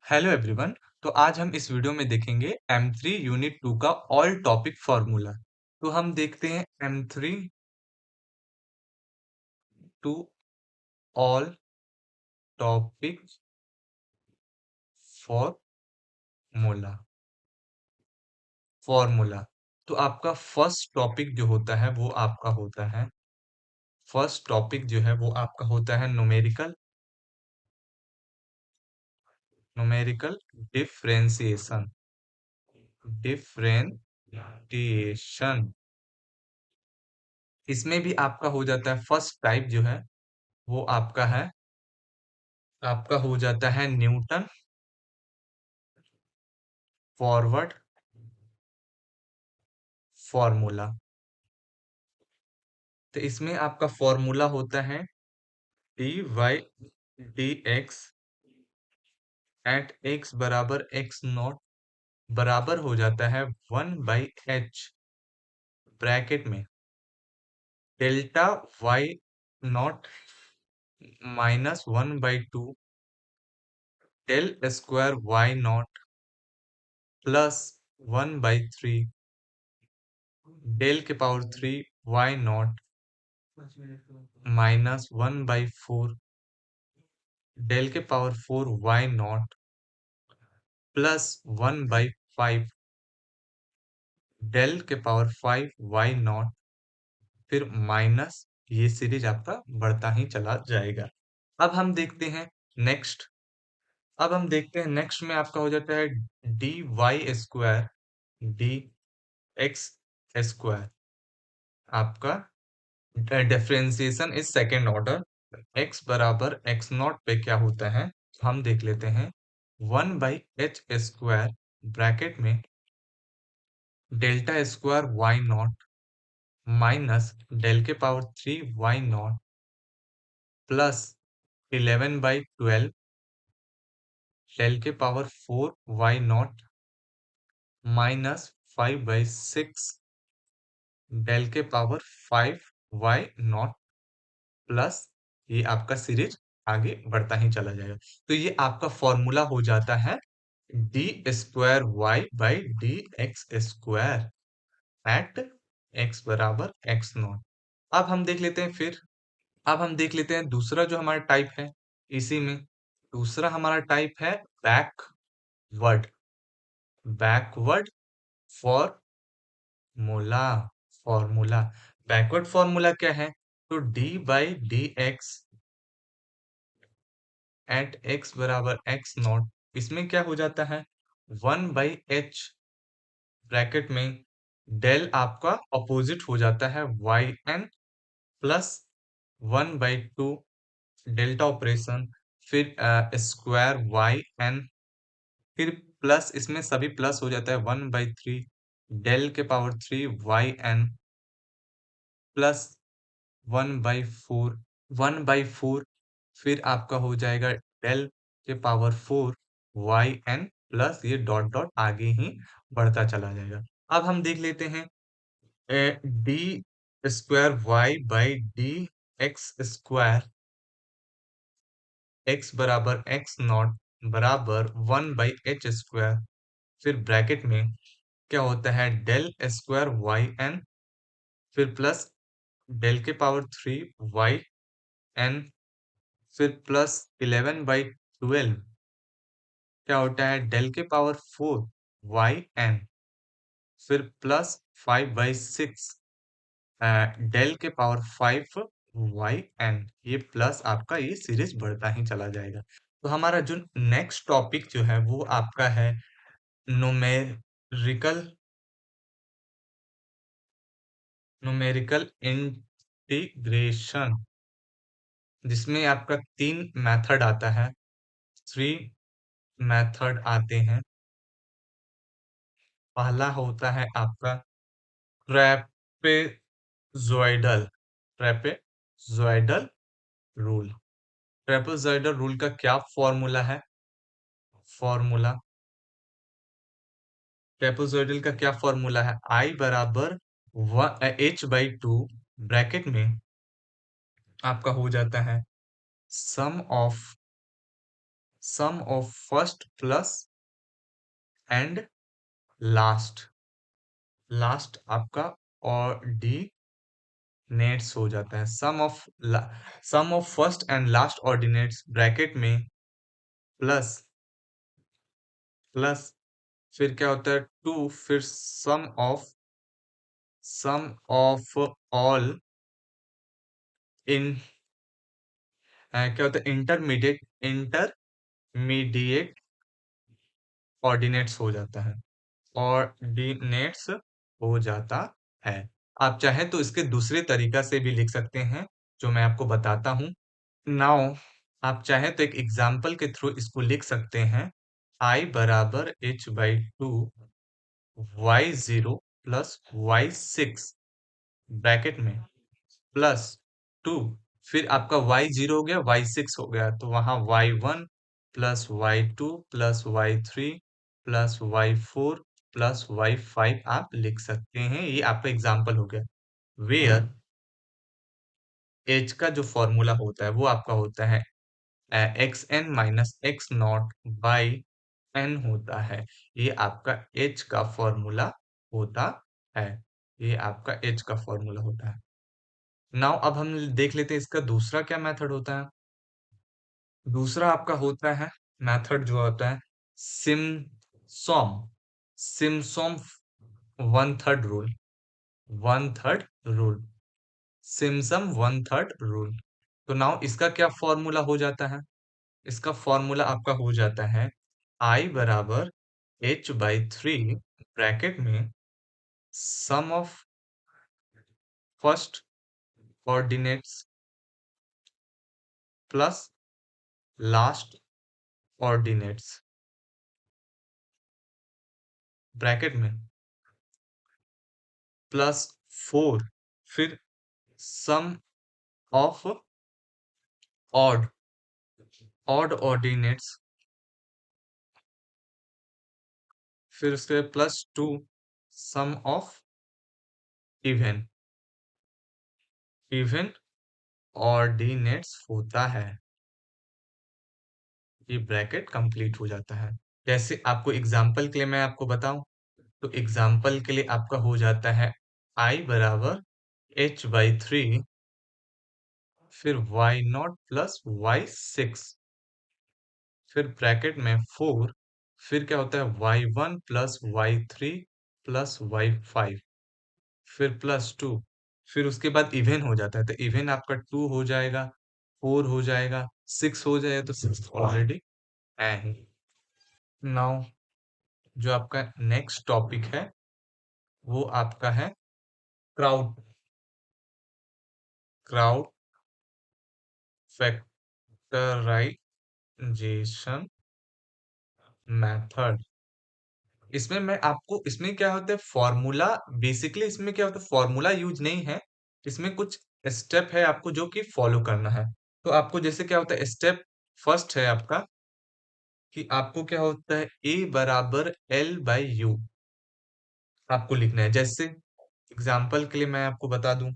Hello everyone. तो आज हम इस वीडियो में देखेंगे M3 यूनिट 2 का ऑल टॉपिक फार्मूला। तो हम देखते हैं M3 to all topic formula. Formula तो आपका फर्स्ट टॉपिक जो होता है वो आपका होता है फर्स्ट टॉपिक जो है वो आपका होता है न्यूमेरिकल न्यूमेरिकल डिफरेंशिएशन। डिफरेंशिएशन इसमें भी आपका हो जाता है फर्स्ट टाइप जो है वो आपका हो जाता है न्यूटन फॉरवर्ड फॉर्मूला। तो इसमें आपका फॉर्मूला होता है D Y D X at X बराबर एक्स नॉट बराबर हो जाता है 1/h ब्रैकेट में delta Y naught -1/2 del square Y naught plus 1/3 del के पावर 3 वाई नॉट -1/4 डेल के power 4 Y naught plus 1/5 del के पावर 5 वाई नॉट फिर माइनस ये सीरीज आपका बढ़ता ही चला जाएगा। अब हम देखते हैं नेक्स्ट। में आपका हो जाता है D y square d x square. आपका differentiation is second order. X बराबर एक्स नॉट पे क्या होता है हम देख लेते हैं 1/h स्क्वायर ब्रैकेट में delta square Y naught minus del के power 3 Y naught plus 11/12 del के power 4 Y naught minus 5/6 del के पावर 5 वाई नॉट प्लस ये आपका सीरीज आगे बढ़ता ही चला जाएगा। तो ये आपका फॉर्मूला हो जाता है D square Y by D x square at X बराबर एक्स नॉट। अब हम देख लेते हैं दूसरा जो हमारा टाइप है इसी में। दूसरा हमारा टाइप है backward backward formula formula backward formula क्या है तो D by D X at X बराबर एक्स नॉट इसमें क्या हो जाता है 1/h ब्रैकेट में डेल आपका अपोजिट हो जाता है Y N plus 1/2 delta operation फिर स्क्वायर वाई एन फिर प्लस इसमें सभी प्लस हो जाता है 1/3 डेल के पावर 3 वाई एन प्लस 1/4 1/4 फिर आपका हो जाएगा डेल के पावर 4 वाई एन प्लस ये डॉट डॉट आगे ही बढ़ता चला जाएगा। अब हम देख लेते हैं D square Y by D x square X बराबर एक्स नॉट बराबर 1/h स्क्वायर फिर ब्रैकेट में क्या होता है डेल स्क्वायर वाई एन फिर प्लस डेल के पावर 3 वाई एन फिर प्लस 11/12 क्या होता है डेल के पावर 4 वाई एन फिर प्लस 5/6 डेल के पावर 5 वाई एन ये प्लस आपका ये सीरीज बढ़ता ही चला जाएगा। तो हमारा जो नेक्स्ट टॉपिक जो है वो आपका है न्यूमेरिकल न्यूमेरिकल इंटीग्रेशन जिसमें आपका 3 मेथड आता है 3 मेथड आते हैं। पहला होता है आपका trapezoidal trapezoidal rule. Trapezoidal rule का क्या फॉर्मूला है फॉर्मूला ट्रेपेजॉइडल का क्या फॉर्मूला है आई बराबर h/2 ब्रैकेट में आपका हो जाता है sum of sum of first plus and last, last आपका और डी नेट्स हो जाता है। Sum of first and last ordinates bracket में प्लस प्लस फिर क्या होता है टू, फिर सम ऑफ ऑल इन क्या होता है इंटरमीडिएट ऑर्डिनेट्स हो जाता है, ऑर्डिनेट्स हो जाता है। आप चाहें तो इसके दूसरे तरीका से भी लिख सकते हैं, जो मैं आपको बताता हूँ। नाउ आप चाहें तो एक एग्जाम्पल के थ्रू इसको लिख सकते हैं। आई बराबर h/2 y0 plus y6 bracket में प्लस 2, फिर आपका y0 हो गया, y6 हो गया, तो वहां y1 plus y2 plus y3 plus y4 plus y5 आप लिख सकते हैं। ये आपका एग्जाम्पल हो गया। वेयर एच का जो फॉर्मूला होता है वो आपका होता है X N minus X naught by N होता है। ये आपका एच का फॉर्मूला होता है। ये आपका एच का फॉर्मूला होता है। नाउ अब हम देख लेते हैं इसका दूसरा क्या मेथड होता है। दूसरा आपका होता है मेथड जो होता है Simpson, Simpson one third rule, one third rule, Simpson one third rule. तो नाउ इसका क्या फॉर्मूला हो जाता है। इसका फॉर्मूला आपका हो जाता है आई बराबर h/3 ब्रैकेट में sum of first ordinates plus last ordinates bracket में प्लस 4, फिर sum of odd odd ordinates, फिर उसके plus 2 sum of even even ordinates होता है। ये ब्रैकेट कंप्लीट हो जाता है। जैसे आपको एग्जाम्पल के लिए मैं आपको बताऊं, तो एग्जाम्पल के लिए आपका हो जाता है आई बराबर h/3 फिर y0 प्लस y6 फिर ब्रैकेट में 4, फिर क्या होता है y1 plus y3 plus y5 फिर प्लस 2, फिर उसके बाद इवन हो जाता है, तो इवन आपका 2 हो जाएगा, 4 हो जाएगा, 6 हो जाएगा, तो 6 ऑलरेडी है ही। नाउ जो आपका नेक्स्ट टॉपिक है वो आपका है क्राउड क्राउड फैक्टराइजेशन मेथड। इसमें मैं आपको, इसमें क्या होता है फॉर्मूला, बेसिकली इसमें क्या होता है फॉर्मूला यूज नहीं है, इसमें कुछ स्टेप है आपको जो कि फॉलो करना है। तो आपको जैसे क्या होता है स्टेप फर्स्ट है आपका कि आपको क्या होता है ए बराबर L/U आपको लिखना है। जैसे एग्जाम्पल के लिए मैं आपको बता दूं,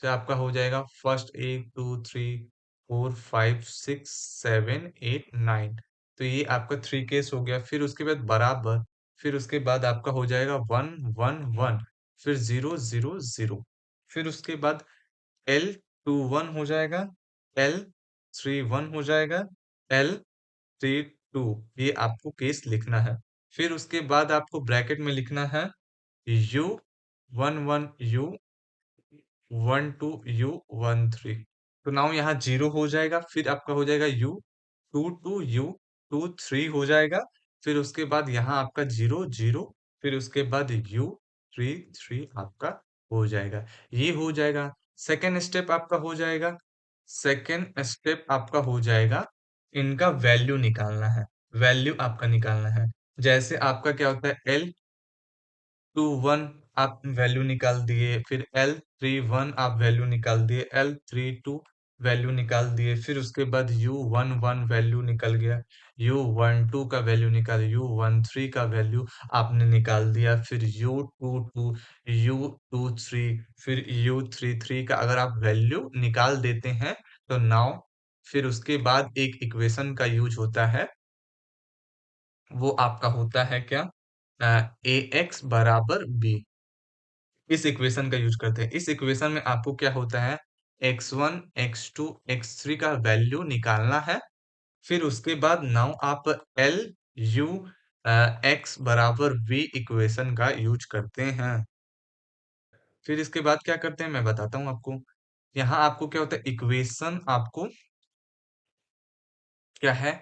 तो आपका हो जाएगा फर्स्ट 1 2 3 4 5 6 7 8 9, तो ये आपका 3 केस हो गया। फिर उसके बाद बराबर, फिर उसके बाद आपका हो जाएगा 1 1 1, फिर 0 0 0, फिर उसके बाद L21 हो जाएगा, L31 हो जाएगा, L32, ये आपको केस लिखना है। फिर उसके बाद आपको ब्रैकेट में लिखना है U11 U 12 U 13। तो नाउ यहाँ 0 हो जाएगा, फिर आपका हो जाएगा U22 U 23 हो जाएगा, फिर उसके बाद यहाँ आपका 0 0, फिर उसके बाद U33 आपका हो जाएगा। ये हो जाएगा। सेकेंड स्टेप आपका हो जाएगा, सेकेंड स्टेप आपका हो जाएगा इनका वैल्यू निकालना है, वैल्यू आपका निकालना है। जैसे आपका क्या होता है L21 आप वैल्यू निकाल दिए, फिर L31 आप वैल्यू निकाल दिए, L32 वैल्यू निकाल दिए, फिर उसके बाद U11 वैल्यू निकल गया, U12 का वैल्यू निकाल, U13 का वैल्यू आपने निकाल दिया, फिर U22 U23 फिर U33 का अगर आप वैल्यू निकाल देते हैं, तो नाउ फिर उसके बाद एक इक्वेशन का यूज होता है वो आपका होता है क्या, ए एक्स बराबर बी। इस इक्वेशन का यूज करते हैं। इस इक्वेशन में आपको क्या होता है, x1 x2 x3 का वैल्यू निकालना है। फिर उसके बाद नाउ आप एल यू एक्स बराबर वी इक्वेशन का यूज करते हैं। फिर इसके बाद क्या करते हैं मैं बताता हूँ आपको। यहाँ आपको क्या होता है, इक्वेशन आपको क्या है,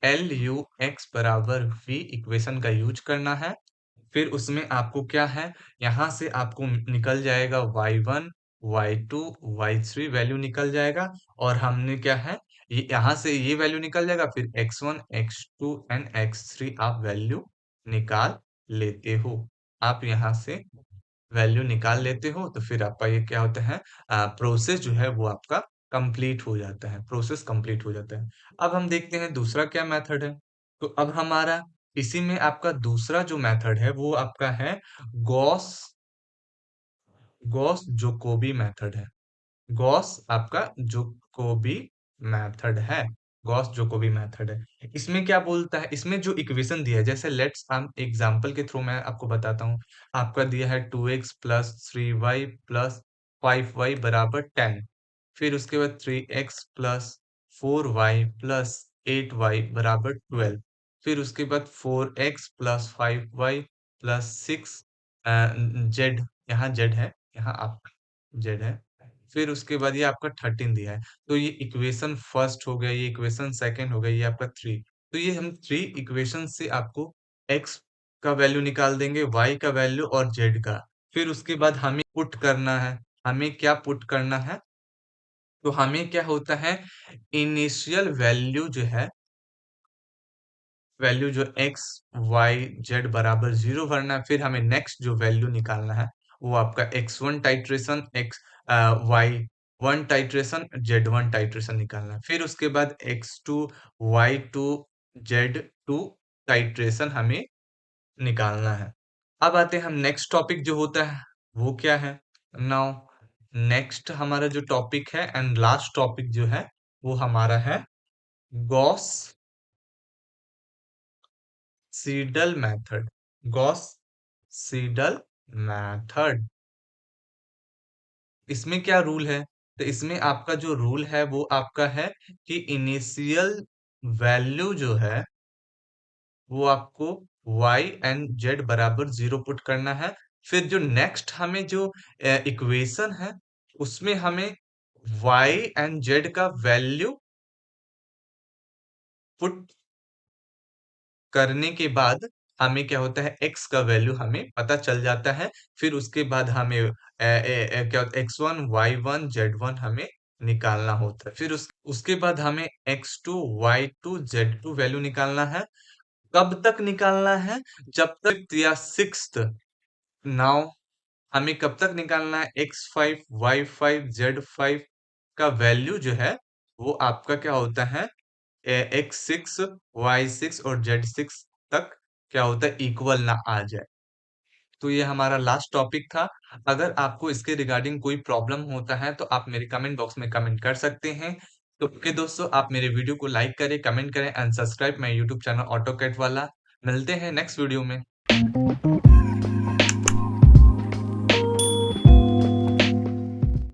एल यू एक्स बराबर वी इक्वेशन का यूज करना है। फिर उसमें आपको क्या है, यहाँ से आपको निकल जाएगा y1 y2 y3 वैल्यू निकल जाएगा। और हमने क्या है, ये यहाँ से ये वैल्यू निकल जाएगा, फिर x1 x2 एंड x3 आप वैल्यू निकाल लेते हो। आप यहाँ से वैल्यू निकाल लेते हो तो फिर आपका ये क्या होता है, प्रोसेस जो है वो आपका कंप्लीट हो जाता है, प्रोसेस कंप्लीट हो जाता है। अब हम देखते हैं दूसरा क्या मेथड है। तो अब हमारा इसी में आपका दूसरा जो मेथड है वो आपका है गॉस गॉस जोकोबी मेथड है। गॉस आपका जोकोबी मेथड है। गॉस जोकोबी मेथड है। इसमें क्या बोलता है, इसमें जो इक्वेशन दिया है, जैसे लेट्स हम एग्जांपल के थ्रू मैं आपको बताता हूँ। आपका दिया है 2x plus 3y plus 5y बराबर 10। फिर उसके बाद 3x plus 4y plus 8y बराबर 12। फिर उसके बाद 4x plus 5y plus 6 Z, यहाँ जेड है, यहाँ आपका जेड है। फिर उसके बाद ये आपका 13 दिया है। तो ये इक्वेशन फर्स्ट हो गया, ये इक्वेशन सेकंड हो गया, ये आपका 3। तो ये हम 3 इक्वेशन से आपको x का वैल्यू निकाल देंगे, y का वैल्यू और z का। फिर उसके बाद हमें पुट करना है। हमें क्या पुट करना है, तो हमें क्या होता है, इनिशियल वैल्यू जो है, वैल्यू जो x y z बराबर 0 भरना है। फिर हमें नेक्स्ट जो वैल्यू निकालना है वो आपका x1 titration x y1 titration z1 titration निकालना है। फिर उसके बाद x2 y2 z2 टाइट्रेशन हमें निकालना है। अब आते हैं हम नेक्स्ट टॉपिक जो होता है वो क्या है। नाउ नेक्स्ट हमारा जो टॉपिक है एंड लास्ट टॉपिक जो है वो हमारा है Gauss Seidel method. Gauss Seidel method, इसमें क्या रूल है, तो इसमें आपका जो रूल है वो आपका है कि इनिशियल वैल्यू जो है वो आपको y एंड z बराबर 0 पुट करना है। फिर जो नेक्स्ट हमें जो इक्वेशन है उसमें हमें y एंड z का वैल्यू पुट करने के बाद हमें क्या होता है, x का वैल्यू हमें पता चल जाता है। फिर उसके बाद हमें क्या होता है, x1 y1 z1 हमें निकालना होता है। फिर उसके बाद हमें x2 y2 z2 वैल्यू निकालना है। कब तक निकालना है, जब तक या सिक्स्थ। नाउ हमें कब तक निकालना है, x5 y5 z5 का वैल्यू जो है वो आपका क्या होता है, x6 y6 और z6 तक क्या होता है, इक्वल ना आ जाए। तो ये हमारा लास्ट टॉपिक था। अगर आपको इसके रिगार्डिंग कोई प्रॉब्लम होता है तो आप मेरे कमेंट बॉक्स में कमेंट कर सकते हैं। तो ओके दोस्तों, आप मेरे वीडियो को लाइक करें, कमेंट करें and subscribe my YouTube channel AutoCAD वाला। मिलते हैं नेक्स्ट वीडियो में।